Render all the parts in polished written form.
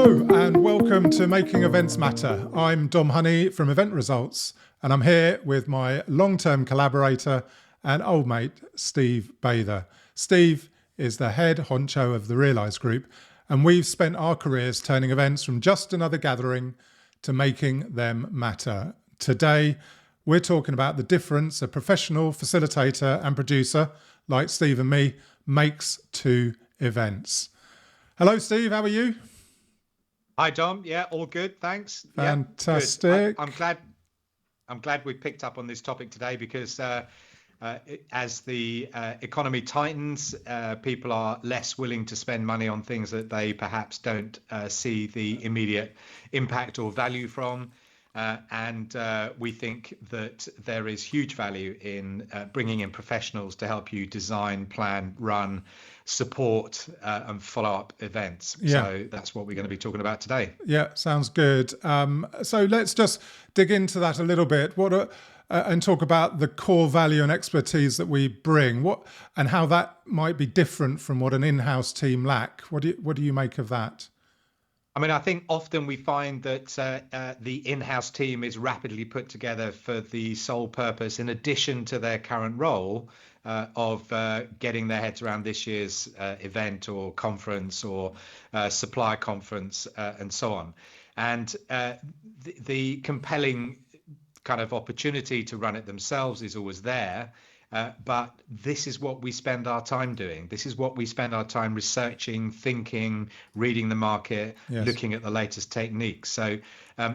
Hello and welcome to Making Events Matter. I'm Dom Honey from Event Results and I'm here with my long-term collaborator and old mate, Steve Bather. Steve is the head honcho of the Realise Group and we've spent our careers turning events from just another gathering to making them matter. Today, we're talking about the difference a professional facilitator and producer like Steve and me makes to events. Hello, Steve. How are you? Hi, Dom. Yeah, all good. Thanks. Fantastic. Yeah, good. I'm glad we picked up on this topic today because as the economy tightens, people are less willing to spend money on things that they perhaps don't see the immediate impact or value from. And we think that there is huge value in bringing in professionals to help you design, plan, run, support and follow up events. Yeah. So that's what we're going to be talking about today. Yeah, sounds good. So let's just dig into that a little bit. And talk about the core value and expertise that we bring. And how that might be different from what an in-house team lack. What do you make of that? I mean, I think often we find that the in-house team is rapidly put together for the sole purpose, in addition to their current role, of getting their heads around this year's event or conference or supplier conference and so on. And the compelling kind of opportunity to run it themselves is always there. But this is what we spend our time doing. This is what we spend our time researching, thinking, reading the market, Yes. Looking at the latest techniques. So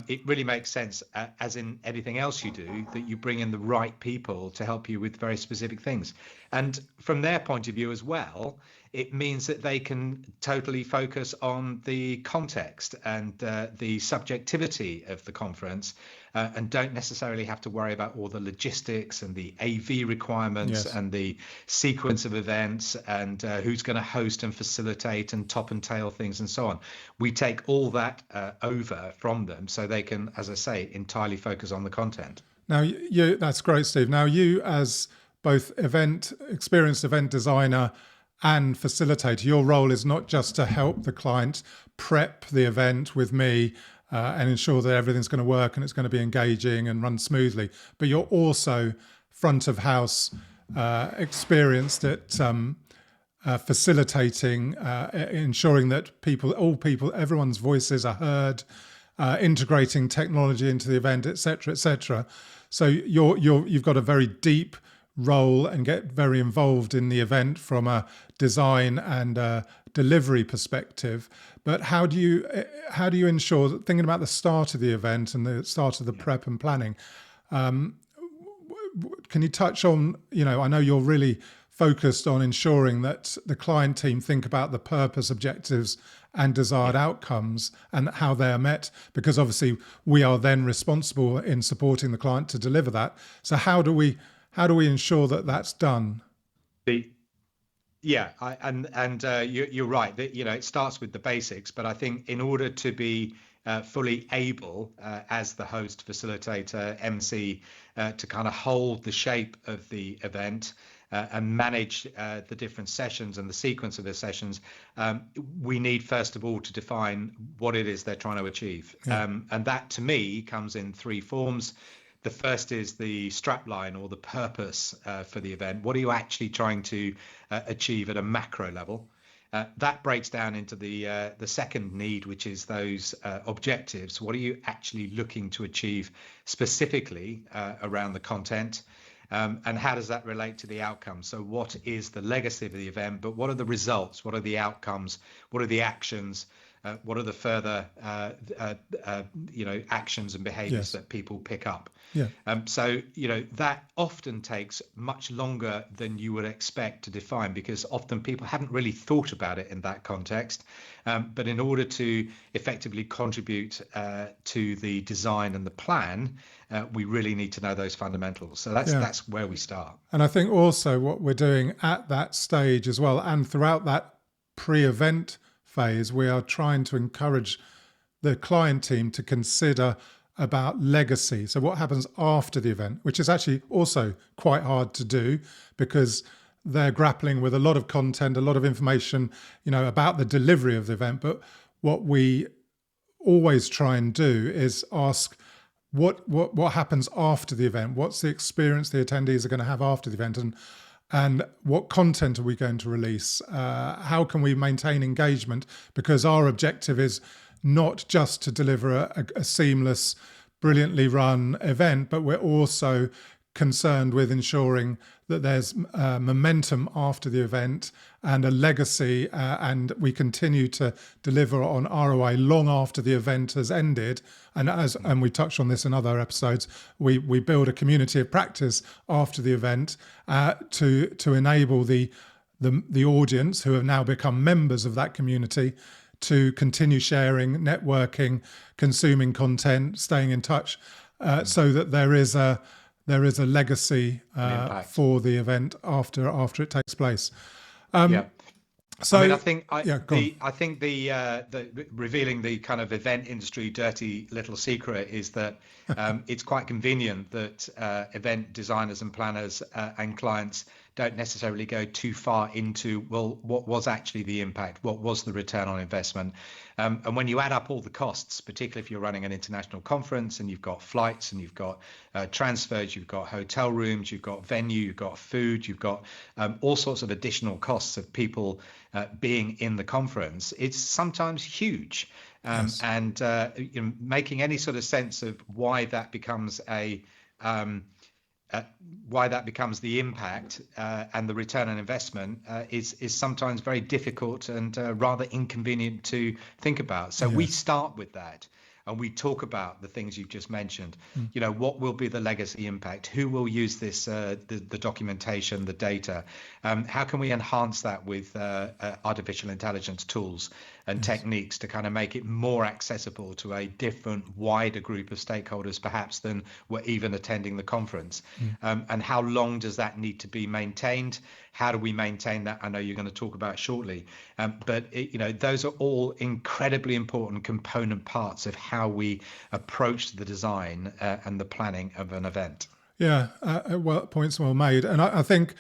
it really makes sense, as in anything else you do, that you bring in the right people to help you with very specific things. And from their point of view as well, it means that they can totally focus on the context and the subjectivity of the conference and don't necessarily have to worry about all the logistics and the AV requirements. Yes. And the sequence of events and who's going to host and facilitate and top and tail things and so on. We take all that over from them so they can, as I say, entirely focus on the content. Now, that's great, Steve. Now, you as both experienced event designer and facilitator, your role is not just to help the client prep the event with me and ensure that everything's going to work and it's going to be engaging and run smoothly, but you're also front of house experienced at facilitating, ensuring that everyone's voices are heard, integrating technology into the event, etc., etc. So you've got a very deep role and get very involved in the event from a design and delivery perspective. But how do you ensure that, thinking about the start of the event and the start of the prep and planning, can you touch on, I know you're really focused on ensuring that the client team think about the purpose, objectives and desired outcomes and how they are met, because obviously we are then responsible in supporting the client to deliver that. So how do we ensure that that's done? You're right that it starts with the basics, but I think in order to be fully able as the host, facilitator, MC to kind of hold the shape of the event and manage the different sessions and the sequence of the sessions, we need first of all to define what it is they're trying to achieve. Yeah. And that to me comes in three forms. The first is the strapline or the purpose for the event. What are you actually trying to achieve at a macro level? That breaks down into the second need, which is those objectives. What are you actually looking to achieve specifically around the content? And how does that relate to the outcome? So what is the legacy of the event, but what are the results? What are the outcomes? What are the actions? What are the further actions and behaviors that people pick up? Yeah. So that often takes much longer than you would expect to define, because often people haven't really thought about it in that context. But in order to effectively contribute to the design and the plan, we really need to know those fundamentals. So that's where we start. And I think also what we're doing at that stage as well, and throughout that pre-event phase, we are trying to encourage the client team to consider about legacy. So what happens after the event, which is actually also quite hard to do because they're grappling with a lot of content, a lot of information, about the delivery of the event. But what we always try and do is ask what happens after the event. What's the experience the attendees are going to have after the event, and what content are we going to release? How can we maintain engagement? Because our objective is not just to deliver a seamless, brilliantly run event, but we're also concerned with ensuring that there's momentum after the event and a legacy, and we continue to deliver on ROI long after the event has ended. And we touched on this in other episodes, we build a community of practice after the event to enable the audience, who have now become members of that community, to continue sharing, networking, consuming content, staying in touch, so that there is a legacy for the event after it takes place. So I think the revealing the kind of event industry dirty little secret is that it's quite convenient that event designers and planners and clients don't necessarily go too far into, well, what was actually the impact? What was the return on investment? And when you add up all the costs, particularly if you're running an international conference and you've got flights and you've got transfers, you've got hotel rooms, you've got venue, you've got food, you've got all sorts of additional costs of people being in the conference, it's sometimes huge. Yes. And making any sort of sense of why that becomes the impact and the return on investment is sometimes very difficult and rather inconvenient to think about. So we start with that, and we talk about the things you've just mentioned. What will be the legacy impact? Who will use this, the documentation, the data? How can we enhance that with artificial intelligence tools and techniques to kind of make it more accessible to a different, wider group of stakeholders, perhaps, than were even attending the conference? And how long does that need to be maintained? How do we maintain that? I know you're going to talk about shortly, but those are all incredibly important component parts of how we approach the design and the planning of an event. Yeah, points well made. And I think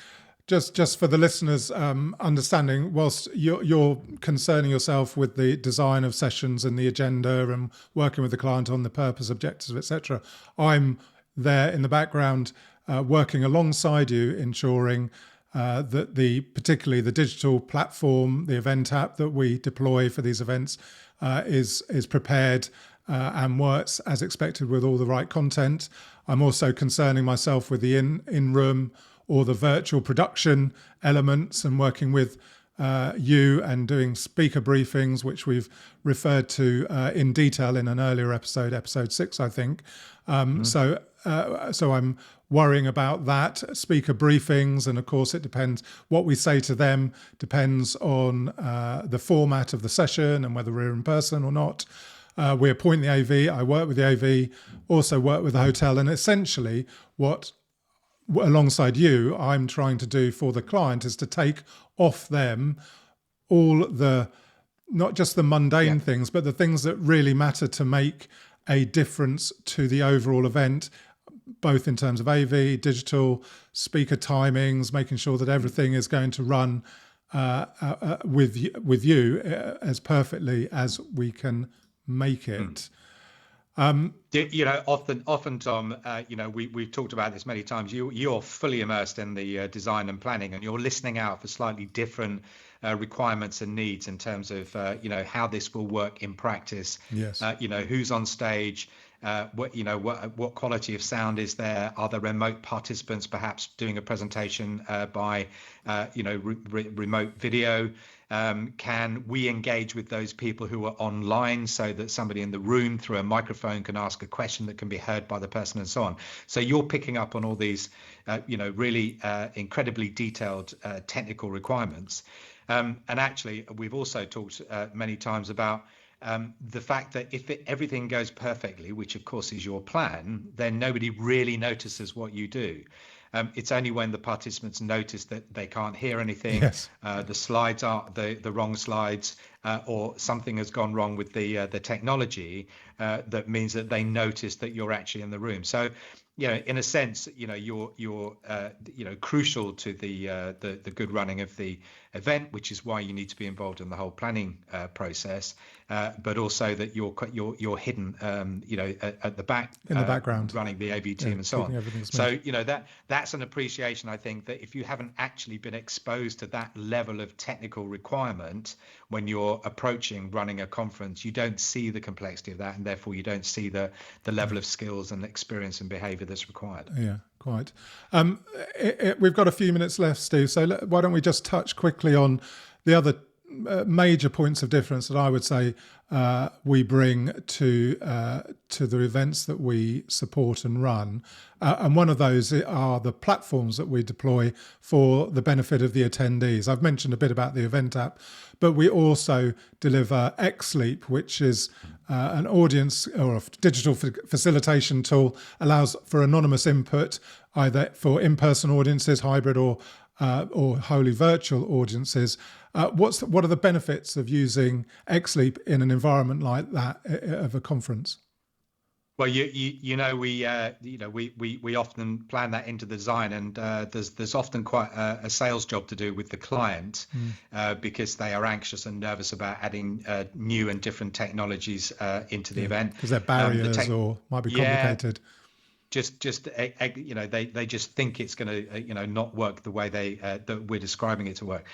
just for the listeners' understanding, whilst you're concerning yourself with the design of sessions and the agenda and working with the client on the purpose, objectives, etc., I'm there in the background working alongside you, ensuring that particularly the digital platform, the event app that we deploy for these events, is prepared and works as expected with all the right content. I'm also concerning myself with the in-room or the virtual production elements, and working with you and doing speaker briefings, which we've referred to in detail in an earlier episode 6, I think. So I'm worrying about that, speaker briefings, and of course it depends. What we say to them depends on the format of the session and whether we're in person or not. We appoint the AV, I work with the AV, also work with the hotel, and essentially what, alongside you, I'm trying to do for the client is to take off them all the, not just the mundane things, but the things that really matter to make a difference to the overall event, both in terms of AV, digital, speaker timings, making sure that everything is going to run with you as perfectly as we can make it. Often, Tom, we've talked about this many times. You're fully immersed in the design and planning, and you're listening out for slightly different requirements and needs in terms of how this will work in practice. Yes. Who's on stage, what quality of sound is there? Are there remote participants perhaps doing a presentation by remote video? Can we engage with those people who are online so that somebody in the room through a microphone can ask a question that can be heard by the person, and so on? So you're picking up on all these really incredibly detailed technical requirements. And actually, we've also talked many times about the fact that if everything goes perfectly, which of course is your plan, then nobody really notices what you do. It's only when the participants notice that they can't hear anything, the slides are the wrong slides, or something has gone wrong with the technology, that means that they notice that you're actually in the room. So, in a sense, you're crucial to the good running of the event, which is why you need to be involved in the whole planning process, but also that you're hidden, at the back in the background, running the AV team and so on. So that's an appreciation, I think, that if you haven't actually been exposed to that level of technical requirement when you're approaching running a conference, you don't see the complexity of that, and therefore you don't see the level of skills and experience and behavior that's required. Yeah, quite. We've got a few minutes left, Steve, so why don't we just touch quickly on the other major points of difference that I would say we bring to the events that we support and run. And one of those are the platforms that we deploy for the benefit of the attendees. I've mentioned a bit about the event app, but we also deliver XLeap, which is an audience or a digital facilitation tool, allows for anonymous input, either for in-person audiences, hybrid or wholly virtual audiences. What are the benefits of using XLeap in an environment like that of a conference? Well, we often plan that into the design, and there's often quite a sales job to do with the client because they are anxious and nervous about adding new and different technologies into the event. Because they're barriers or might be complicated. They just think it's going to not work the way that we're describing it to work.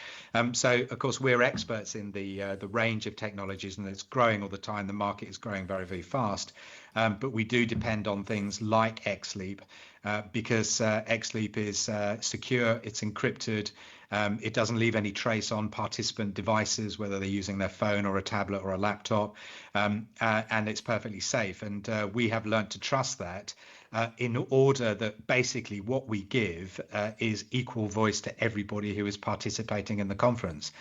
So of course we're experts in the range of technologies, and it's growing all the time. The market is growing very, very fast, but we do depend on things like XLeap because XLeap is secure, it's encrypted. It doesn't leave any trace on participant devices, whether they're using their phone or a tablet or a laptop, and it's perfectly safe. And we have learned to trust that in order that basically what we give is equal voice to everybody who is participating in the conference.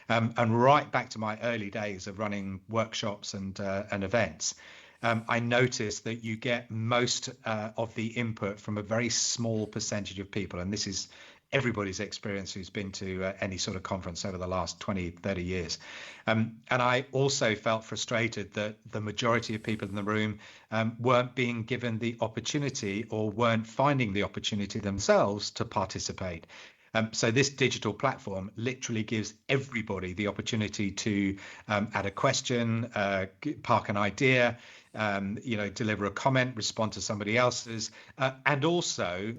And right back to my early days of running workshops and events, I noticed that you get most of the input from a very small percentage of people. And this is everybody's experience who's been to any sort of conference over the last 20, 30 years. And I also felt frustrated that the majority of people in the room weren't being given the opportunity or weren't finding the opportunity themselves to participate. So this digital platform literally gives everybody the opportunity to add a question, park an idea, deliver a comment, respond to somebody else's, and also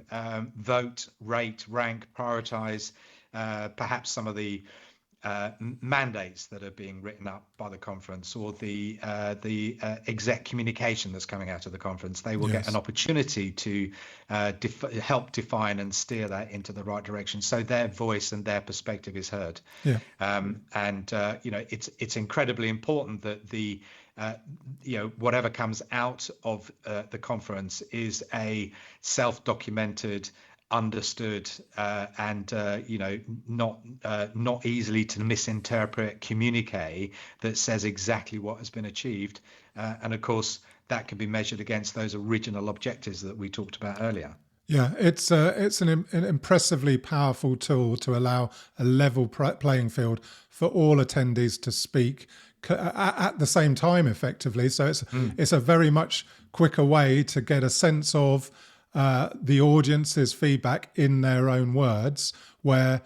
vote, rate, rank, prioritize perhaps some of the mandates that are being written up by the conference, or the exec communication that's coming out of the conference. They will get an opportunity to help define and steer that into the right direction, so their voice and their perspective is heard. It's incredibly important that the whatever comes out of the conference is a self-documented, understood, and not easily to misinterpret communique that says exactly what has been achieved, and of course that can be measured against those original objectives that we talked about earlier. Yeah, it's an impressively powerful tool to allow a level playing field for all attendees to speak at the same time effectively. So it's a very much quicker way to get a sense of the audience's feedback in their own words, where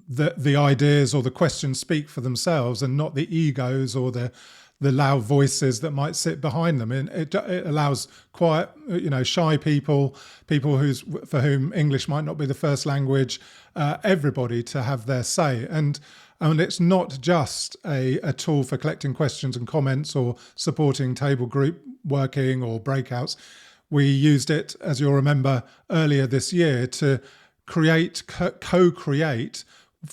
the ideas or the questions speak for themselves and not the egos or the loud voices that might sit behind them. And it allows quiet, shy people for whom English might not be the first language, everybody to have their say. And it's not just a tool for collecting questions and comments or supporting table group working or breakouts. We used it, as you'll remember, earlier this year to co-create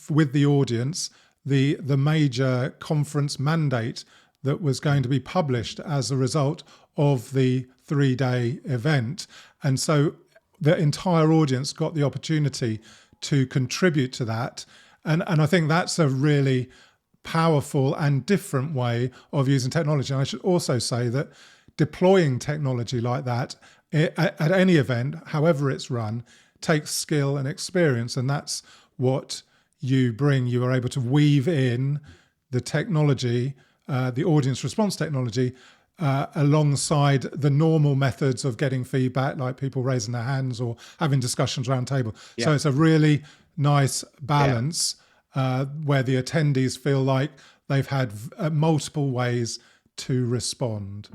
with the audience the major conference mandate that was going to be published as a result of the 3-day event. And so the entire audience got the opportunity to contribute to that. And I think that's a really powerful and different way of using technology. And I should also say that deploying technology like that at any event, however it's run, takes skill and experience. And that's what you bring. You are able to weave in the technology, the audience response technology, alongside the normal methods of getting feedback, like people raising their hands or having discussions around table. So it's a really nice balance where the attendees feel like they've had multiple ways to respond.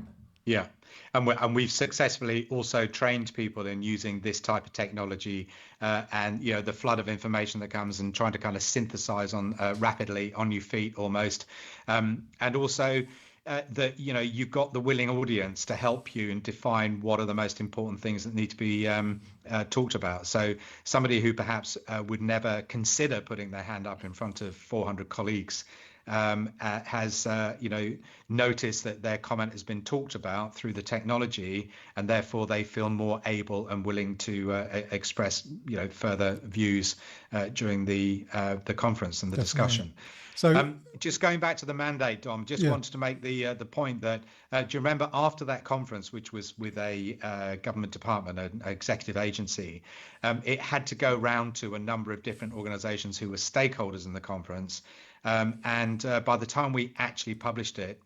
Yeah. And we've successfully also trained people in using this type of technology, and the flood of information that comes and trying to kind of synthesize on rapidly on your feet almost, and also that you've got the willing audience to help you and define what are the most important things that need to be talked about. So somebody who perhaps would never consider putting their hand up in front of 400 colleagues has noticed that their comment has been talked about through the technology, and therefore they feel more able and willing to express further views during the conference and the discussion. So just going back to the mandate, Dom, just wanted to make the point that do you remember after that conference, which was with a government department, an executive agency, it had to go round to a number of different organizations who were stakeholders in the conference. And by the time we actually published it,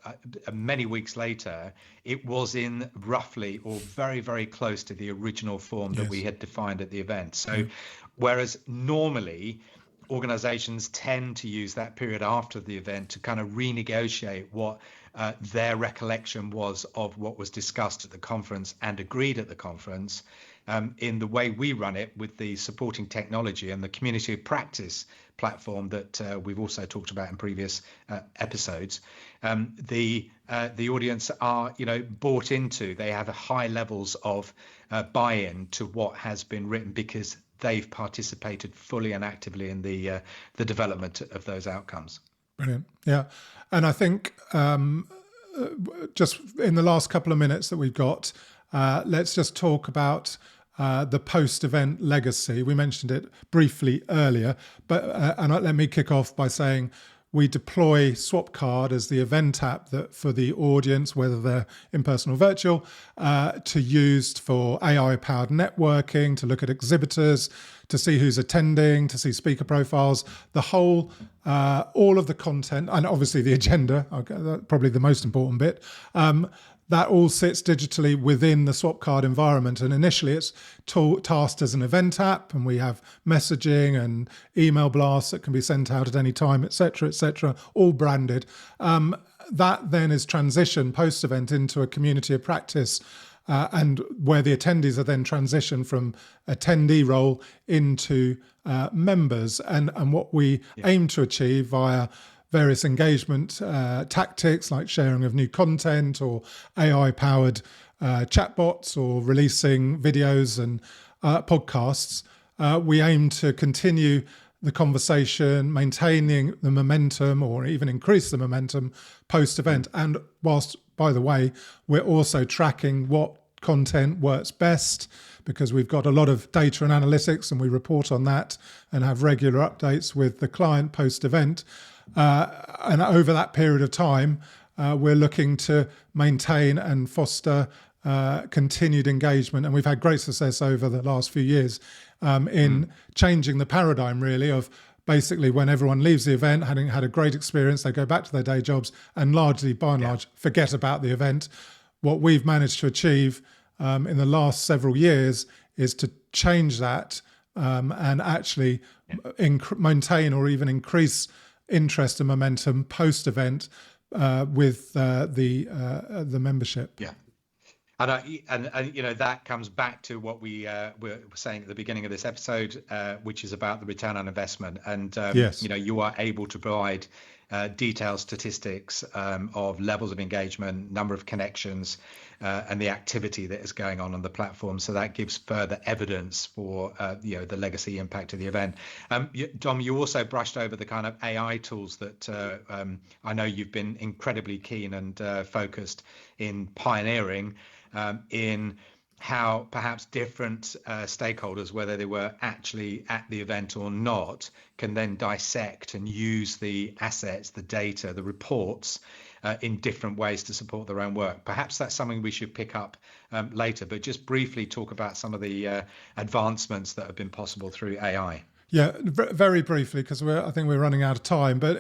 many weeks later, it was in roughly or very, very close to the original form that we had defined at the event. So whereas normally organizations tend to use that period after the event to kind of renegotiate what their recollection was of what was discussed at the conference and agreed at the conference, in the way we run it with the supporting technology and the community of practice platform that we've also talked about in previous episodes, the audience are bought into. They have high levels of buy-in to what has been written because they've participated fully and actively in the development of those outcomes. Brilliant. Yeah. And I think just in the last couple of minutes that we've got, let's just talk about the post-event legacy. We mentioned it briefly earlier, but let me kick off by saying we deploy Swapcard as the event app that for the audience, whether they're in person or virtual, to use for AI-powered networking, to look at exhibitors, to see who's attending, to see speaker profiles, the whole, all of the content, and obviously the agenda, probably the most important bit. That all sits digitally within the Swapcard environment. And initially it's tasked as an event app, and we have messaging and email blasts that can be sent out at any time, et cetera, all branded. That then is transitioned post-event into a community of practice, and where the attendees are then transitioned from attendee role into members. And what we aim to achieve via various engagement tactics like sharing of new content or AI-powered chatbots or releasing videos and podcasts, we aim to continue the conversation, maintaining the momentum or even increase the momentum post-event. And whilst, by the way, we're also tracking what content works best, because we've got a lot of data and analytics and we report on that and have regular updates with the client post-event. And over that period of time, we're looking to maintain and foster continued engagement. And we've had great success over the last few years in changing the paradigm, really, of basically when everyone leaves the event, having had a great experience, they go back to their day jobs and largely, by and large, forget about the event. What we've managed to achieve in the last several years is to change that and actually maintain or even increase interest and momentum post-event with the membership. Yeah, and that comes back to what we were saying at the beginning of this episode, which is about the return on investment. And you are able to provide detailed statistics of levels of engagement, number of connections, and the activity that is going on the platform. So that gives further evidence for the legacy impact of the event. Dom, you also brushed over the kind of AI tools that I know you've been incredibly keen and focused in pioneering in how perhaps different stakeholders, whether they were actually at the event or not, can then dissect and use the assets, the data, the reports in different ways to support their own work. Perhaps that's something we should pick up later, but just briefly talk about some of the advancements that have been possible through AI. Yeah, very briefly, because I think we're running out of time. But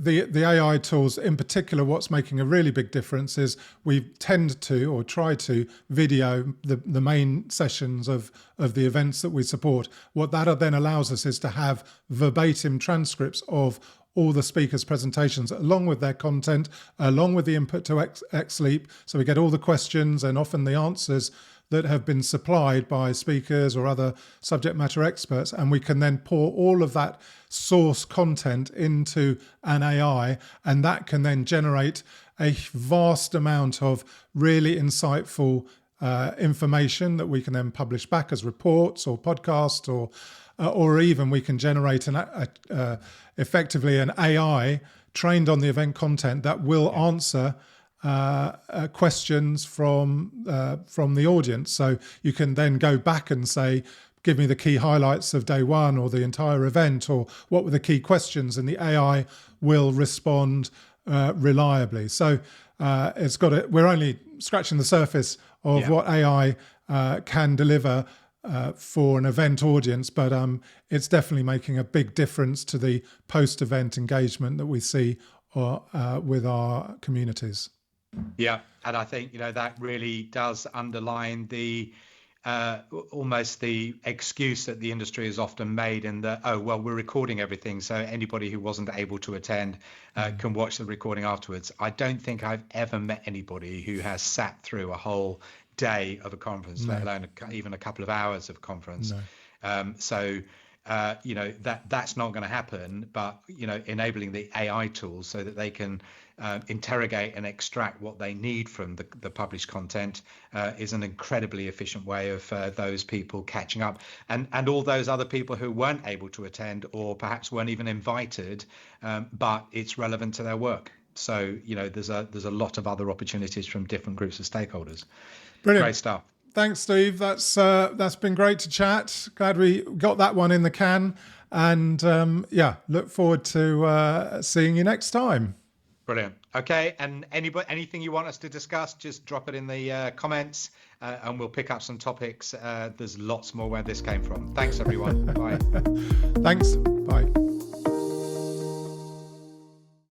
the AI tools, in particular, what's making a really big difference is we tend to, or try to, video the main sessions of the events that we support. What that then allows us is to have verbatim transcripts of all the speakers' presentations, along with their content, along with the input to XLeap. So we get all the questions and often the answers that have been supplied by speakers or other subject matter experts, and we can then pour all of that source content into an AI, and that can then generate a vast amount of really insightful information that we can then publish back as reports or podcasts, or even we can generate effectively an AI trained on the event content that will answer questions from the audience. So you can then go back and say, give me the key highlights of day one or the entire event, or what were the key questions, and the AI will respond reliably. So we're only scratching the surface of what AI can deliver for an event audience, but it's definitely making a big difference to the post-event engagement that we see with our communities. Yeah, and I think that really does underline the almost the excuse that the industry has often made, in that, oh well, we're recording everything, so anybody who wasn't able to attend can watch the recording afterwards. I don't think I've ever met anybody who has sat through a whole day of a conference, let alone even a couple of hours of conference. So that's not going to happen, but enabling the AI tools so that they can interrogate and extract what they need from the published content is an incredibly efficient way of those people catching up, and all those other people who weren't able to attend or perhaps weren't even invited, but it's relevant to their work. So there's a lot of other opportunities from different groups of stakeholders. Brilliant. Great stuff. Thanks, Steve. That's been great to chat. Glad we got that one in the can, and look forward to seeing you next time. Brilliant. Okay, and anything you want us to discuss, just drop it in the comments, and we'll pick up some topics. There's lots more where this came from. Thanks, everyone. Bye. Thanks.